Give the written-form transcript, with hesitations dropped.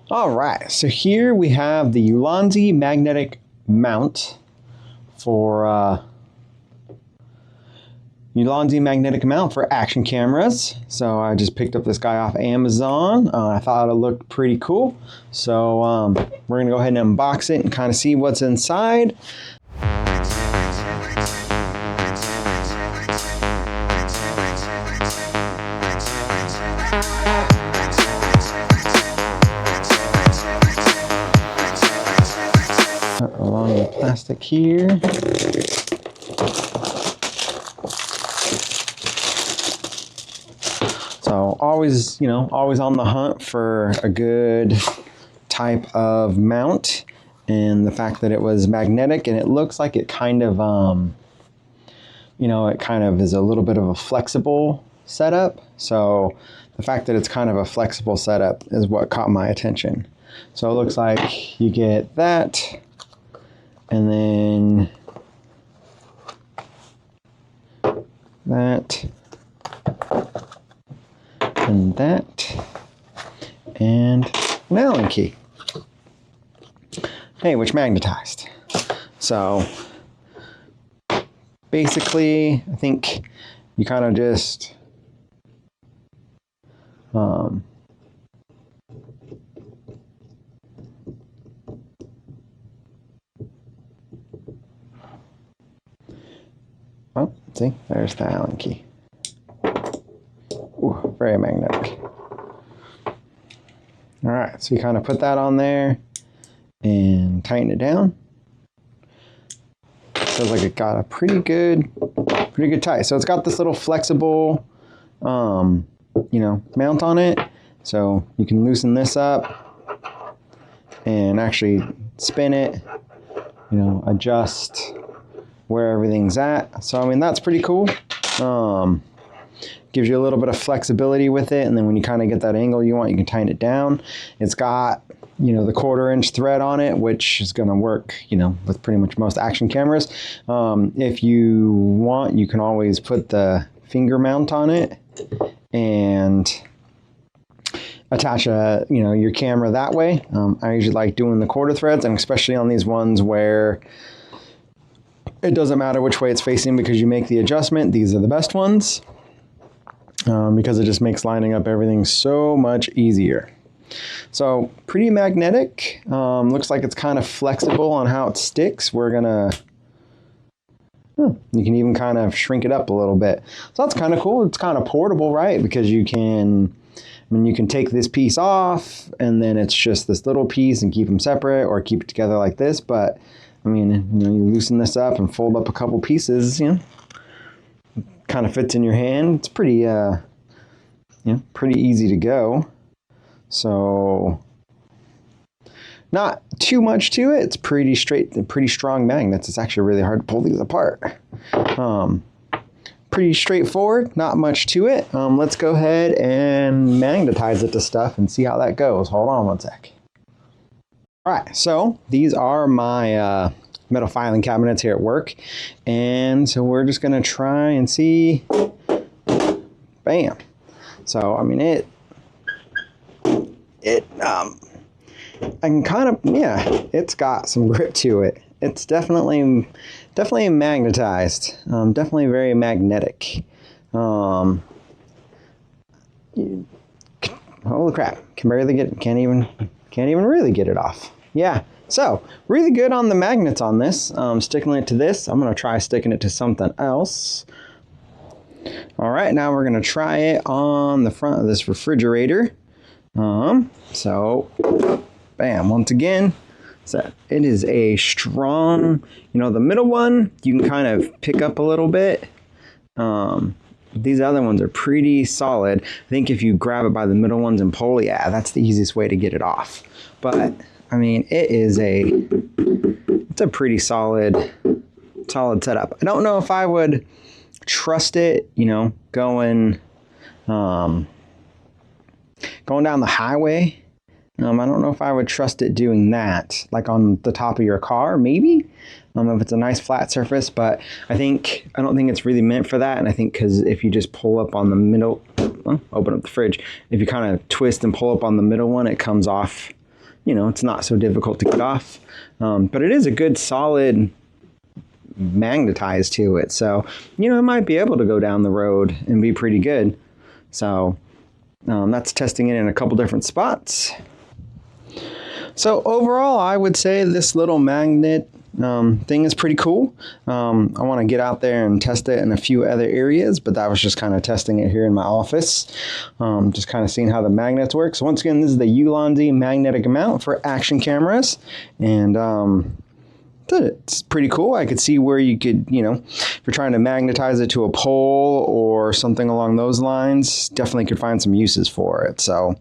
All right, so here we have the Ulanzi magnetic mount for action cameras. So I just picked up this guy off Amazon. I thought it looked pretty cool. So we're gonna go ahead and unbox it and kind of see what's inside. Along the plastic here. So always, always on the hunt for a good type of mount, and the fact that it was magnetic and it looks like it kind of, it kind of is a little bit of a flexible setup. So the fact that it's kind of a flexible setup is what caught my attention. So it looks like you get that, and then that, and that, and an Allen key. Hey, which magnetized. So basically, I think you kind of just well, see, there's the Allen key. Ooh, very magnetic. All right, so you kind of put that on there and tighten it down. Feels like it got a pretty good tight. So it's got this little flexible, mount on it. So you can loosen this up and actually spin it, adjust where everything's at. So, I mean, that's pretty cool. Gives you a little bit of flexibility with it, and then when you kind of get that angle you want, you can tighten it down. It's got, the 1/4-inch thread on it, which is going to work, with pretty much most action cameras. If you want, you can always put the finger mount on it and attach your camera that way. I usually like doing the 1/4 threads, and especially on these ones where it doesn't matter which way it's facing because you make the adjustment. These are the best ones. Because it just makes lining up everything so much easier. So pretty magnetic. Looks like it's kind of flexible on how it sticks. We're gonna, you can even kind of shrink it up a little bit. So that's kind of cool. It's kind of portable, right? Because you can take this piece off and then it's just this little piece and keep them separate, or keep it together like this. But I mean, you loosen this up and fold up a couple pieces, kind of fits in your hand. It's pretty pretty easy to go. So not too much to it. It's pretty straight and pretty strong magnets. It's actually really hard to pull these apart. Pretty straightforward, not much to it. Let's go ahead and magnetize it to stuff and see how that goes. Hold on one sec. All right, so these are my metal filing cabinets here at work, and so we're just gonna try and see. Bam. So I mean I can kind of, it's got some grip to it. It's definitely magnetized. Definitely very magnetic. Holy crap! Can't even really get it off. Yeah. So really good on the magnets on this. Sticking it to this. I'm gonna try sticking it to something else. All right, now we're gonna try it on the front of this refrigerator. So, bam, once again, so it is a strong, the middle one, you can kind of pick up a little bit. These other ones are pretty solid. I think if you grab it by the middle ones and pull, yeah, that's the easiest way to get it off. But, I mean, it's a pretty solid setup. I don't know if I would trust it, going down the highway. I don't know if I would trust it doing that, like on the top of your car, maybe, if it's a nice flat surface. But I don't think it's really meant for that. And I think because if you just pull up on the middle, well, open up the fridge, if you kind of twist and pull up on the middle one, it comes off it's not so difficult to get off. But it is a good solid magnetized to it. So, it might be able to go down the road and be pretty good. So that's testing it in a couple different spots. So overall, I would say this little magnet thing is pretty cool. I want to get out there and test it in a few other areas, but that was just kind of testing it here in my office. Just kind of seeing how the magnets work. So once again, this is the ulanzi magnetic mount for action cameras. And it's pretty cool. I could see where you could, if you're trying to magnetize it to a pole or something along those lines, definitely could find some uses for it. So,